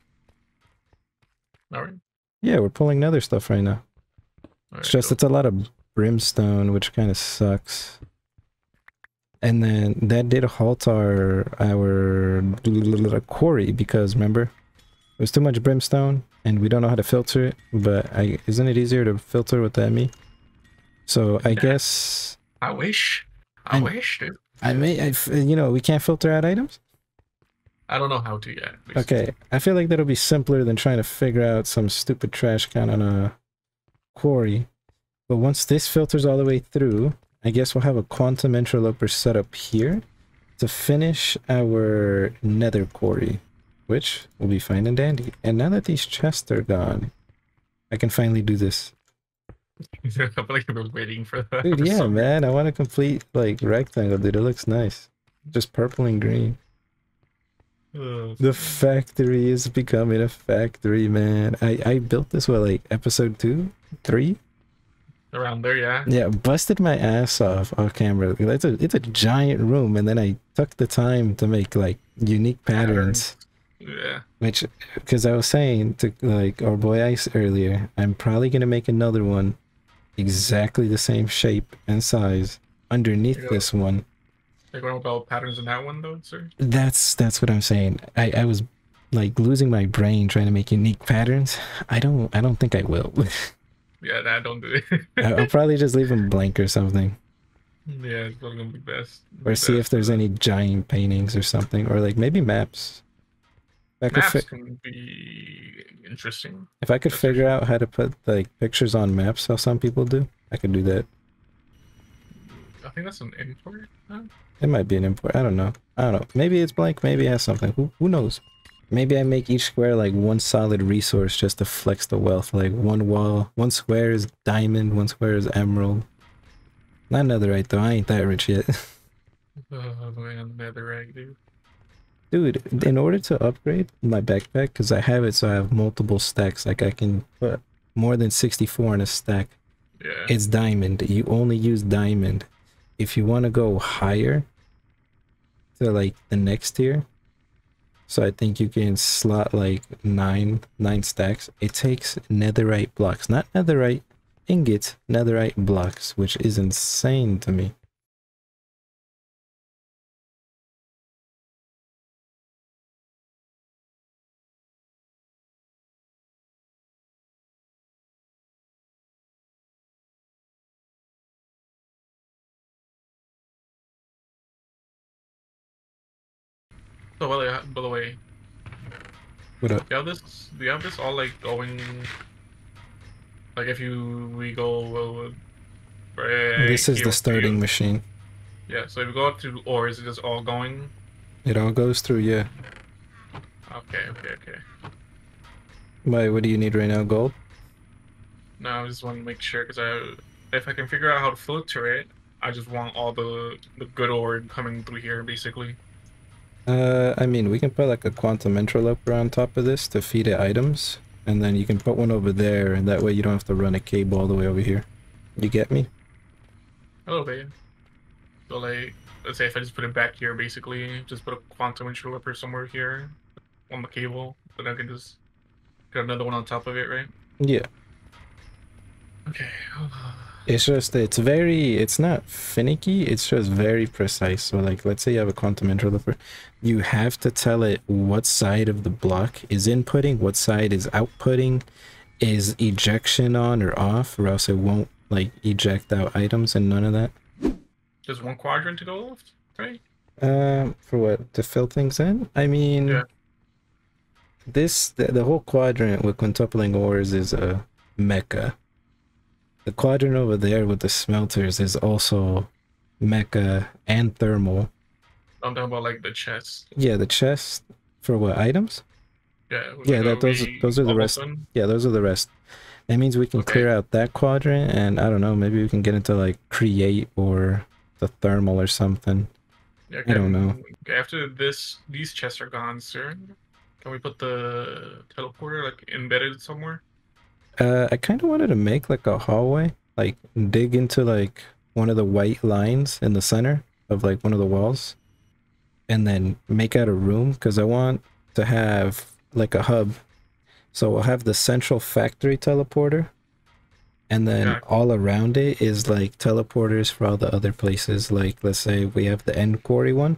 Alright. Yeah, we're pulling other stuff right now. Right, it's just, it's a lot of brimstone, which kind of sucks. And then that did halt our quarry because, remember, it was too much brimstone and we don't know how to filter it, but isn't it easier to filter with the ME? So I guess... I wish, dude. You know, we can't filter out items? I don't know how to yet. Okay, I feel like that'll be simpler than trying to figure out some stupid trash can on a quarry. But once this filters all the way through, I guess we'll have a quantum interloper set up here to finish our nether quarry, which will be fine and dandy. And now that these chests are gone, I can finally do this. I feel like I've been waiting for that. Dude, yeah, man, I want a complete, like, rectangle, dude. It looks nice. Just purple and green. The factory is becoming a factory, man. I built this, what, like, episode 2? 3? Around there, yeah. Yeah, busted my ass off camera. It's a giant room, and then I took the time to make, like, unique patterns. Yeah. Which, because I was saying to, like, our boy Ice earlier, I'm probably going to make another one exactly the same shape and size underneath this one. Like what about patterns in that one, though, sir? That's what I'm saying. I was, like, losing my brain trying to make unique patterns. I don't think I will. Yeah, don't do it. I'll probably just leave them blank or something. Yeah, it's probably gonna be best. Or see if there's any giant paintings or something, or like maybe maps. Maps can be interesting. If I could figure out how to put like pictures on maps, how some people do, I could do that. I think that's an import. Huh? It might be an import. I don't know. Maybe it's blank. Maybe it has something. Who knows? Maybe I make each square like one solid resource just to flex the wealth. Like one square is diamond, one square is emerald. Not netherite though. I ain't that rich yet. Oh man, netherite, dude. Dude, in order to upgrade my backpack, because I have it so I have multiple stacks, like I can put more than 64 in a stack. Yeah. It's diamond. You only use diamond. If you want to go higher to like the next tier, so I think you can slot like nine stacks. It takes netherite blocks, not netherite, ingot netherite blocks, which is insane to me. So by the way, What up? do you have this all like going? Like if we go right This is here the with starting you. machine. Yeah, so if we go up to ore, is it just all going? It all goes through, yeah. Okay. Why, what do you need right now? Gold? No, I just want to make sure because if I can figure out how to filter it, I just want all the good ore coming through here, basically. I mean, we can put like a quantum interloper on top of this to feed it items, and then you can put one over there, and that way you don't have to run a cable all the way over here. You get me? A little bit. So like, let's say if I just put it back here, basically, just put a quantum interloper somewhere here on the cable, then I can just get another one on top of it, right? Yeah. Okay. It's just, it's not finicky, it's just very precise. So like, let's say you have a quantum interloper, you have to tell it what side of the block is inputting, what side is outputting, is ejection on or off, or else it won't like eject out items and none of that. Just one quadrant to go left, right? For what? To fill things in? I mean, Yeah. the whole quadrant with quintupling ores is a mecha. The quadrant over there with the smelters is also mecha and thermal. I'm talking about like the chest. Yeah, the chest for what items? Yeah. Yeah, those are the rest. Done? Yeah, those are the rest. That means we can clear out that quadrant, and I don't know, maybe we can get into like create or the thermal or something. Yeah, I don't know. After these chests are gone, sir. Can we put the teleporter like embedded somewhere? I kind of wanted to make like a hallway, like dig into like one of the white lines in the center of like one of the walls, and then make out a room, because I want to have like a hub. So we'll have the central factory teleporter, and then all around it is like teleporters for all the other places. Like, let's say we have the end quarry one.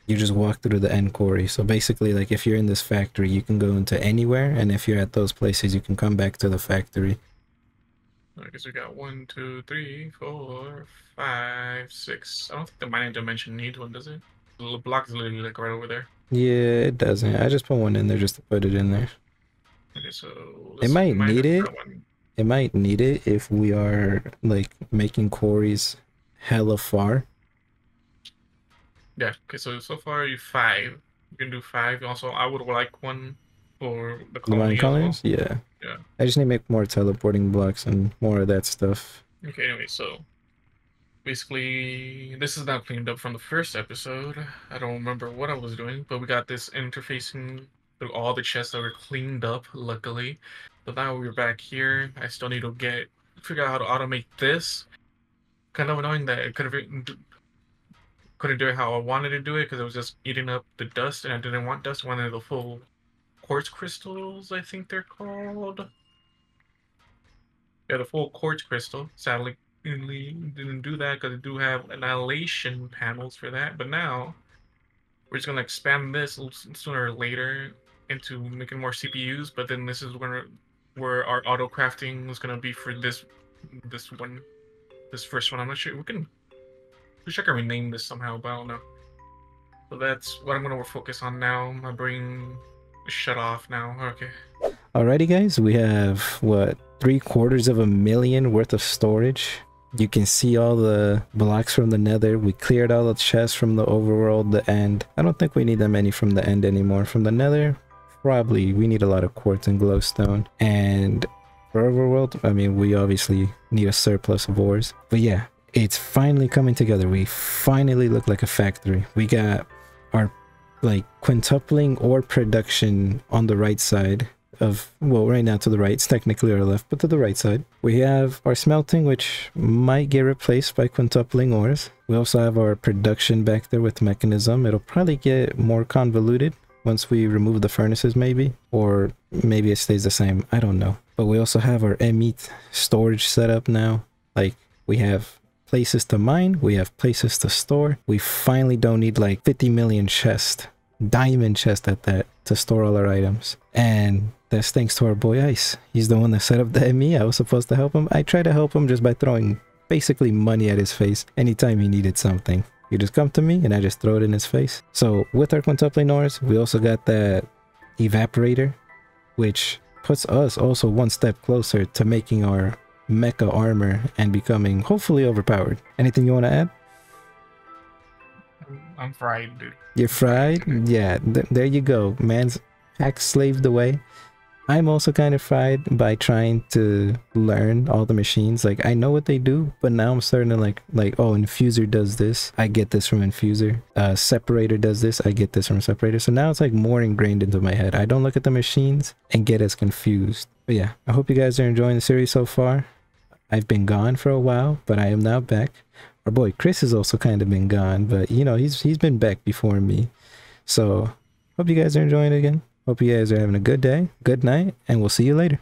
You just walk through the end quarry. So basically, like, if you're in this factory, you can go into anywhere, and if you're at those places, you can come back to the factory. I guess we got 1, 2, 3, 4, 5, 6. I don't think the mining dimension needs one, does it? The little block is literally like right over there. Yeah, it doesn't. I just put one in there just to put it in there. Okay, so it might need it. It might need it if we are like making quarries hella far. Yeah. Okay. So far you 5. You can do 5. Also, I would like one for the colony as well. Yeah. Yeah. I just need to make more teleporting blocks and more of that stuff. Okay. Anyway, so basically, this is now cleaned up from the first episode. I don't remember what I was doing, but we got this interfacing through all the chests that were cleaned up, luckily. But now we're back here. I still need to figure out how to automate this. Kind of annoying that it couldn't do it how I wanted to do it, because it was just eating up the dust, and I didn't want dust. I wanted the full quartz crystals, I think they're called. Yeah, the full quartz crystal. Sadly, didn't do that because I do have annihilation panels for that. But now we're just gonna expand this sooner or later into making more CPUs. But then this is where our auto crafting is gonna be for this first one. I'm not sure. We should rename this somehow, but I don't know. So that's what I'm gonna focus on now. My brain is shut off now. Okay. Alrighty, guys, we have what, 750,000 worth of storage. You can see all the blocks from the nether. We cleared all the chests from the overworld, the end. I don't think we need that many from the end anymore. From the nether, probably we need a lot of quartz and glowstone. And for overworld, I mean, we obviously need a surplus of ores. But yeah, it's finally coming together. We finally look like a factory. We got our like quintupling ore production on the right side of, well, right now to the right, it's technically our left, but to the right side. We have our smelting, which might get replaced by quintupling ores. We also have our production back there with Mekanism. It'll probably get more convoluted, once we remove the furnaces maybe, or maybe it stays the same. I don't know. But we also have our meat storage set up now. Like, we have places to mine, we have places to store. We finally don't need like 50 million chests, diamond chest at that, to store all our items. And that's thanks to our boy Ice. He's the one that set up the ME. I was supposed to help him. I tried to help him just by throwing basically money at his face anytime he needed something. You just come to me and I just throw it in his face. So with our quintuple ores, we also got that evaporator, which puts us also one step closer to making our mecha armor and becoming hopefully overpowered. Anything you want to add? I'm fried, dude. You're fried? Yeah, there you go. Man's hack slaved away. I'm also kind of fried by trying to learn all the machines. Like, I know what they do, but now I'm starting to like, oh, infuser does this, I get this from infuser. Separator does this, I get this from separator. So now it's like more ingrained into my head. I don't look at the machines and get as confused. But yeah, I hope you guys are enjoying the series so far. I've been gone for a while, but I am now back. Our boy Chris has also kind of been gone, but you know, he's been back before me. So hope you guys are enjoying it again. Hope you guys are having a good day, good night, and we'll see you later.